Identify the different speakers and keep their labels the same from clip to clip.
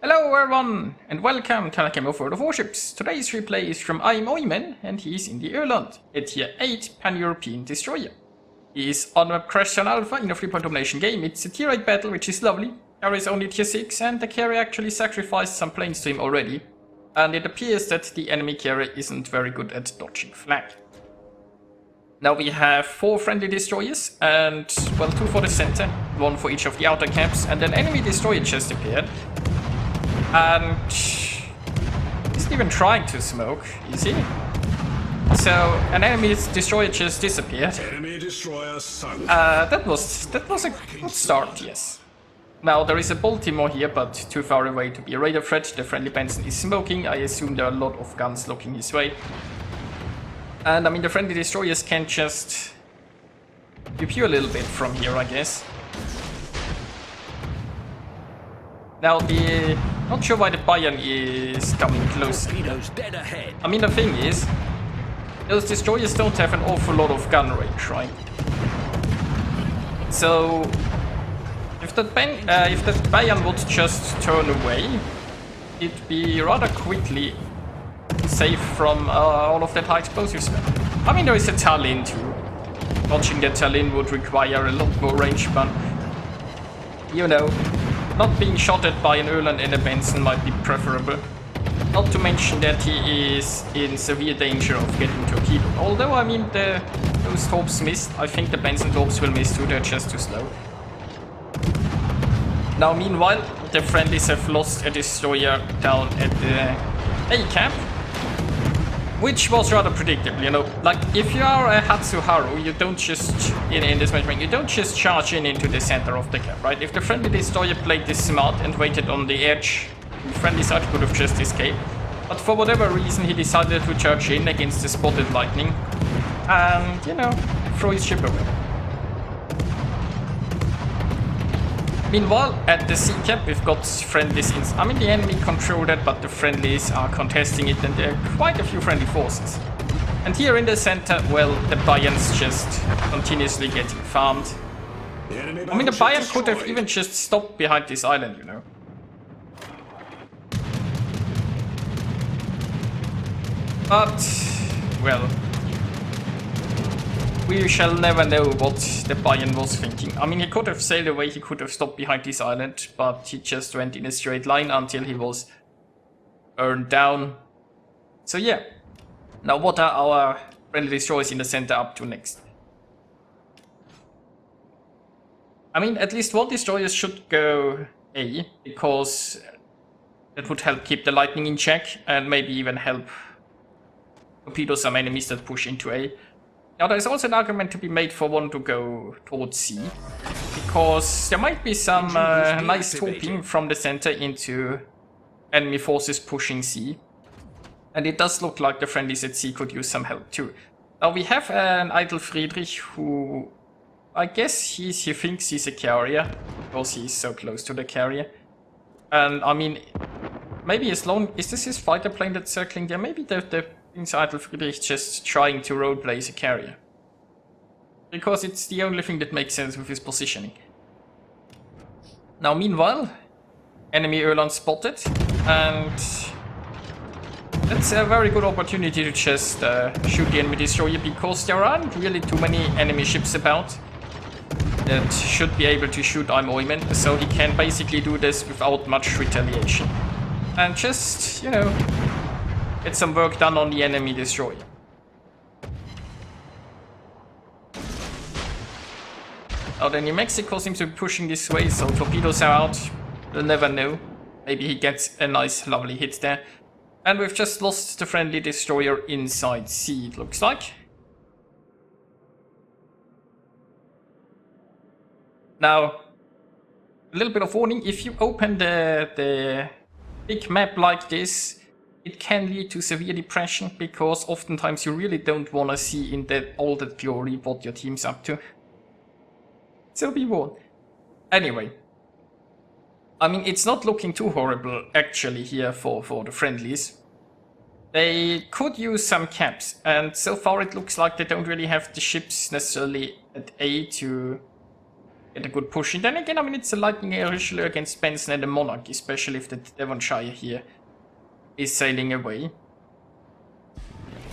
Speaker 1: Hello everyone, and welcome to Aetam of Warships. Today's replay is from IamOiman, and he is in the Öland, a tier 8 pan-European destroyer. He is on map Crash Zone Alpha in a 3-point domination game. It's a tier 8 battle, which is lovely. Carrier is only tier 6, and the carrier actually sacrificed some planes to him already. And it appears that the enemy carrier isn't very good at dodging flag. Now we have 4 friendly destroyers, and, well, 2 for the center, 1 for each of the outer caps, and an enemy destroyer just appeared. And isn't even trying to smoke, is he? So an enemy destroyer just disappeared.
Speaker 2: Enemy destroyer sunk.
Speaker 1: That was a good start, yes. Now there is a Baltimore here, but too far away to be a radar threat. The friendly Benson is smoking. I assume there are a lot of guns looking his way. And I mean the friendly destroyers can just pew a little bit from here, I guess. Now not sure why the Bayern is coming close. I mean the thing is, those destroyers don't have an awful lot of gun range, right? So if that Bayern would just turn away, it'd be rather quickly safe from all of that high explosive spam. I mean there is a Tallinn too. Dodging the Tallinn would require a lot more range, but you know, not being shot at by an Öland and a Benson might be preferable. Not to mention that he is in severe danger of getting torpedoed. Although, I mean, those torps missed. I think the Benson torps will miss too, they're just too slow. Now, meanwhile, the friendlies have lost a destroyer down at the A camp. Which was rather predictable, you know. Like, if you are a Hatsuharu, you don't just, in this match, you don't just charge into the center of the camp, right? If the friendly destroyer played this smart and waited on the edge, the friendly side could have just escaped. But for whatever reason, he decided to charge in against the spotted lightning and, you know, throw his ship away. Meanwhile, at the C cap, we've got friendlies in. I mean, the enemy control that, but the friendlies are contesting it, and there are quite a few friendly forces. And here in the center, well, the Bayern's just continuously getting farmed. I mean, the Bayern could have even just stopped behind this island, you know. But, well, we shall never know what the Bayern was thinking. I mean, he could have sailed away, he could have stopped behind this island, but he just went in a straight line until he was burned down. So yeah. Now what are our friendly destroyers in the center up to next? I mean, at least one destroyer should go A, because that would help keep the lightning in check, and maybe even help torpedo some enemies that push into A. Now there's also an argument to be made for one to go towards C, because there might be some nice torping from the center into enemy forces pushing C. And it does look like the friendlies at C could use some help too. Now we have an Idle Friedrich who, I guess he thinks he's a carrier, because he's so close to the carrier. And I mean, maybe as long, is this his fighter plane that's circling there? Maybe the Idle Friedrich just trying to roleplay as a carrier. Because it's the only thing that makes sense with his positioning. Now meanwhile, enemy Öland spotted, and that's a very good opportunity to just shoot the enemy destroyer, because there aren't really too many enemy ships about that should be able to shoot IamOiman, so he can basically do this without much retaliation. And just, you know, get some work done on the enemy destroyer. Now the New Mexico seems to be pushing this way, so torpedoes are out. We'll never know. Maybe he gets a nice, lovely hit there. And we've just lost the friendly destroyer inside C, it looks like. Now, a little bit of warning, if you open the big map like this, it can lead to severe depression, because oftentimes you really don't want to see in all that glory what your team's up to. So be warned. Anyway, I mean, it's not looking too horrible actually here for the friendlies. They could use some caps, and so far it looks like they don't really have the ships necessarily at A to get a good push in. Then again, I mean, it's a lightning issue against Benson and the Monarch, especially if the Devonshire here is sailing away.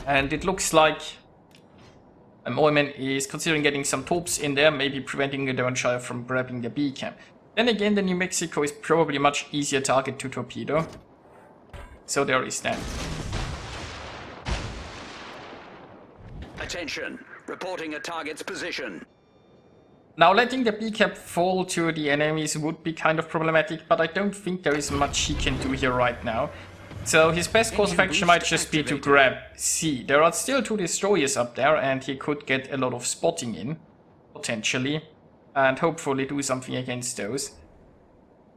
Speaker 1: And it looks like IamOiman is considering getting some torps in there, maybe preventing the Devonshire from grabbing the B camp. Then again, the New Mexico is probably a much easier target to torpedo. So there is that.
Speaker 3: Attention, reporting a target's position.
Speaker 1: Now letting the B cap fall to the enemies would be kind of problematic, but I don't think there is much he can do here right now. So his best course of action might just be to grab C. There are still 2 destroyers up there, and he could get a lot of spotting in, potentially, and hopefully do something against those.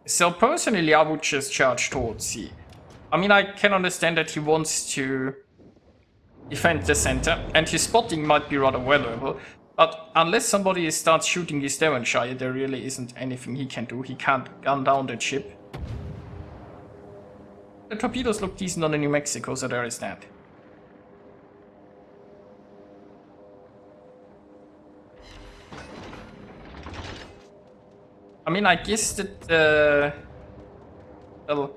Speaker 1: So personally, I would just charge towards C. I mean, I can understand that he wants to defend the center, and his spotting might be rather valuable, but unless somebody starts shooting his Devonshire, there really isn't anything he can do. He can't gun down the ship. The torpedoes look decent on the New Mexico, so there is that. I mean, I guess that well,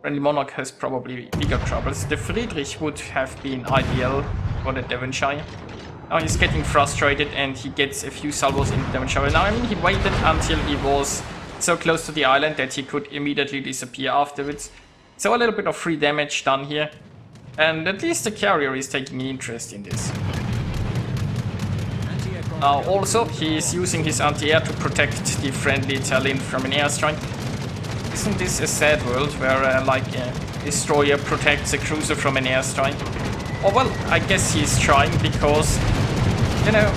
Speaker 1: friendly Monarch has probably bigger troubles. The Friedrich would have been ideal for the Devonshire. Now he's getting frustrated and he gets a few salvos in Devonshire. Now, I mean, he waited until he was so close to the island that he could immediately disappear afterwards. So a little bit of free damage done here. And at least the carrier is taking an interest in this. Now also, he is using his anti-air to protect the friendly Tallinn from an airstrike. Isn't this a sad world where like a destroyer protects a cruiser from an airstrike? Oh well, I guess he's trying because, you know,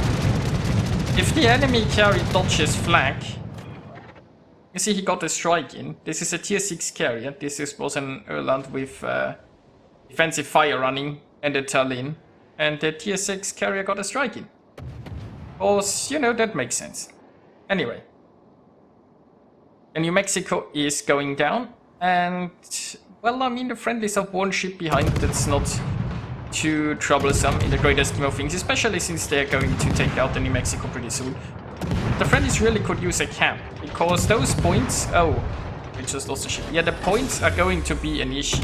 Speaker 1: if the enemy carrier dodges flak, you see he got a strike in. This is a tier 6 carrier. This was an Öland with defensive fire running and a Tallinn. And the tier 6 carrier got a strike in. Because, you know, that makes sense. Anyway. The New Mexico is going down. And, well, I mean, the friendlies have one ship behind. That's not too troublesome in the greater scheme of things. Especially since they're going to take out the New Mexico pretty soon. The friendlies really could use a camp, because those points... Oh, we just lost a ship. Yeah, the points are going to be an issue.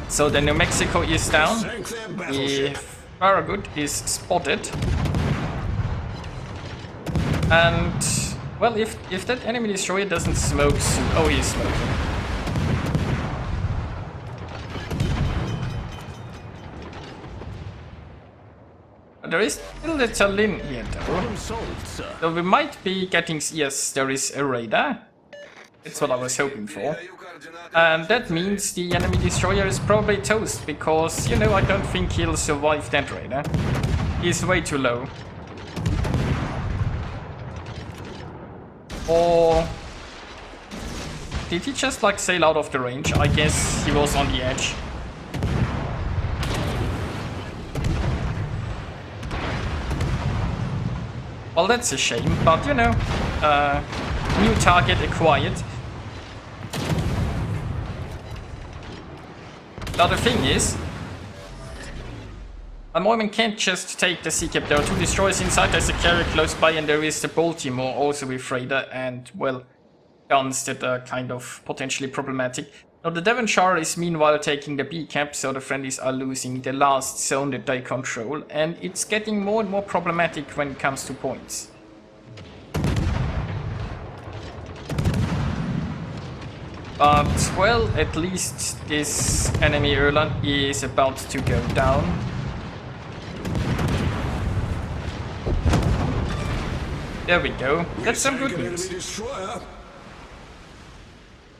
Speaker 1: So the New Mexico is down. The Farragut is spotted. And, well, if that enemy destroyer doesn't smoke soon... Oh, he is smoking. There is still the Tallinn here though. So we might be getting... Yes, there is a radar. That's what I was hoping for. And that means the enemy destroyer is probably toast, because, you know, I don't think he'll survive that radar. He's way too low. Or... did he just like sail out of the range? I guess he was on the edge. Well, that's a shame, but you know, new target acquired. Now the thing is, IamOiman can't just take the sea cap. There are 2 destroyers inside, there's a carrier close by, and there is the Baltimore also with radar and, well, guns that are kind of potentially problematic. Now the Devonshire is meanwhile taking the B cap, so the friendlies are losing the last zone that they control, and it's getting more and more problematic when it comes to points. But, well, at least this enemy Öland is about to go down. There we go. That's some good news.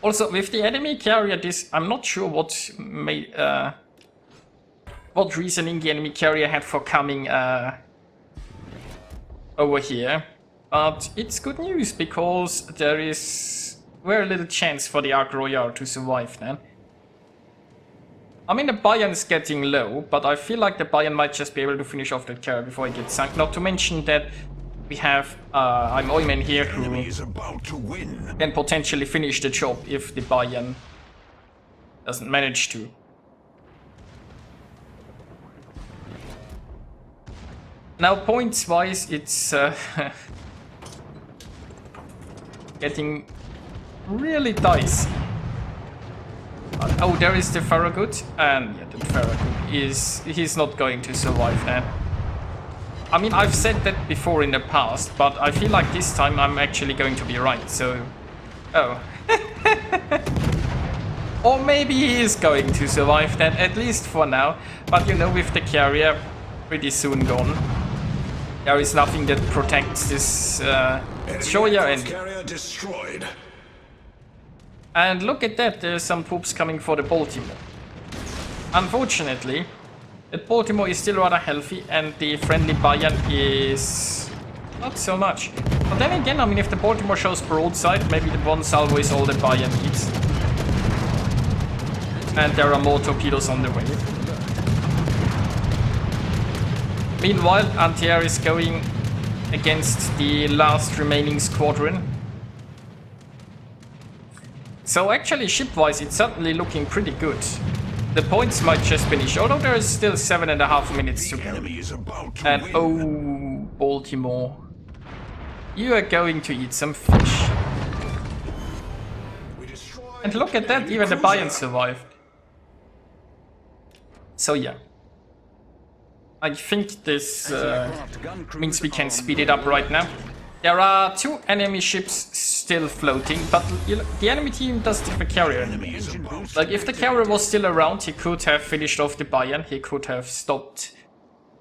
Speaker 1: Also, with the enemy carrier, this I'm not sure what made what reasoning the enemy carrier had for coming over here, but it's good news because there is very little chance for the Ark Royale to survive then. I mean, the Bayern's getting low, but I feel like the Bayern might just be able to finish off that carrier before it gets sunk. Not to mention that we have IamOiman here who can potentially finish the job if the Bayern doesn't manage to. Now, points-wise, it's getting really dicey. Oh, there is the Farragut, and yeah, the Farragut he's not going to survive that. I mean, I've said that before in the past, but I feel like this time I'm actually going to be right, so... Oh. Or maybe he is going to survive that, at least for now. But you know, with the carrier pretty soon gone, there is nothing that protects this destroyer and...
Speaker 2: Carrier destroyed.
Speaker 1: And look at that, there's some troops coming for the Baltimore. Unfortunately, the Baltimore is still rather healthy and the friendly Bayern is not so much. But then again, I mean, if the Baltimore shows broadside, maybe the one salvo is all that Bayern needs. And there are more torpedoes on the way. Meanwhile, Antier is going against the last remaining squadron. So actually, ship-wise, it's certainly looking pretty good. The points might just finish, although there is still 7.5 minutes to go. And oh, Baltimore, you are going to eat some fish. And look at that, even the Bayern survived. So yeah. I think this means we can speed it up right now. There are 2 enemy ships still floating, but the enemy team doesn't have a carrier anymore. Like, if the carrier was still around, he could have finished off the Bayern, he could have stopped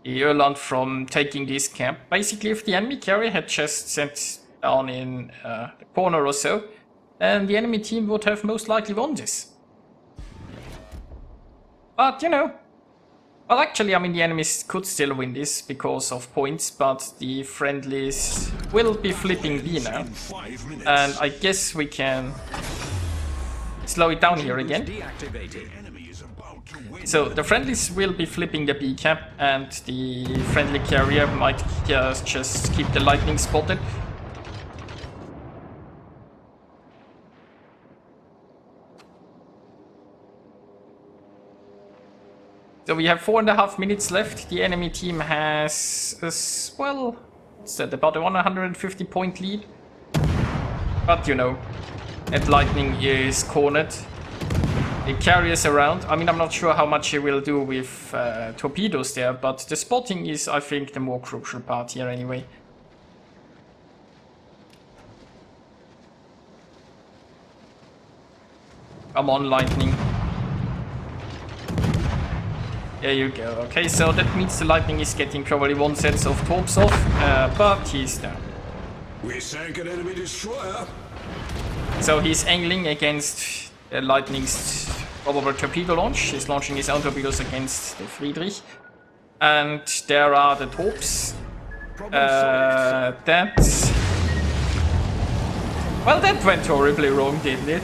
Speaker 1: the Öland from taking this camp. Basically, if the enemy carrier had just sent down in the corner or so, then the enemy team would have most likely won this. But, you know, well, actually, I mean, the enemies could still win this because of points, but the friendlies will be flipping B now. And I guess we can slow it down here again. So the friendlies will be flipping the B cap, and the friendly carrier might just keep the lightning spotted. So we have 4.5 minutes left. The enemy team has, well, what's that, about a 150 point lead. But you know, that lightning is cornered. The carrier's around. I mean, I'm not sure how much he will do with torpedoes there, but the spotting is, I think, the more crucial part here anyway. Come on, lightning. There you go. Okay, so that means the lightning is getting probably 1 set of torps off, but he's down.
Speaker 2: We sank an enemy destroyer.
Speaker 1: So he's angling against the lightning's probable torpedo launch. He's launching his own torpedoes against the Friedrich. And there are the torps. Well, that went horribly wrong, didn't it?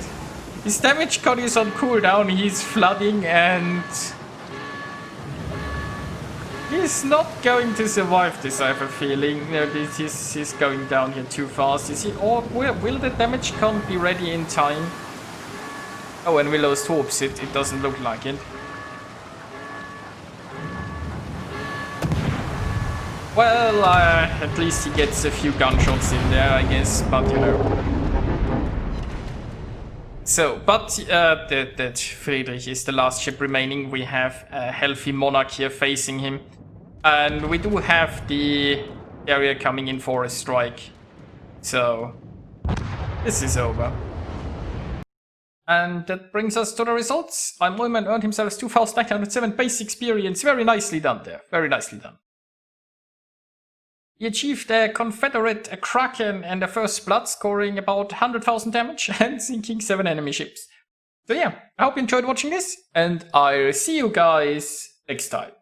Speaker 1: His damage cut is on cooldown, he's flooding, and he's not going to survive this, I have a feeling. No, he's going down here too fast. Is he, or will the damage con be ready in time? Oh, and we lost torps, it doesn't look like it. Well, at least he gets a few gunshots in there, I guess, but you know. So, but that Friedrich is the last ship remaining. We have a healthy monarch here facing him. And we do have the area coming in for a strike. So, this is over. And that brings us to the results. IamOiman earned himself 2,907 base experience. Very nicely done there. Very nicely done. He achieved a Confederate, a Kraken, and a first blood, scoring about 100,000 damage and sinking 7 enemy ships. So yeah, I hope you enjoyed watching this, and I'll see you guys next time.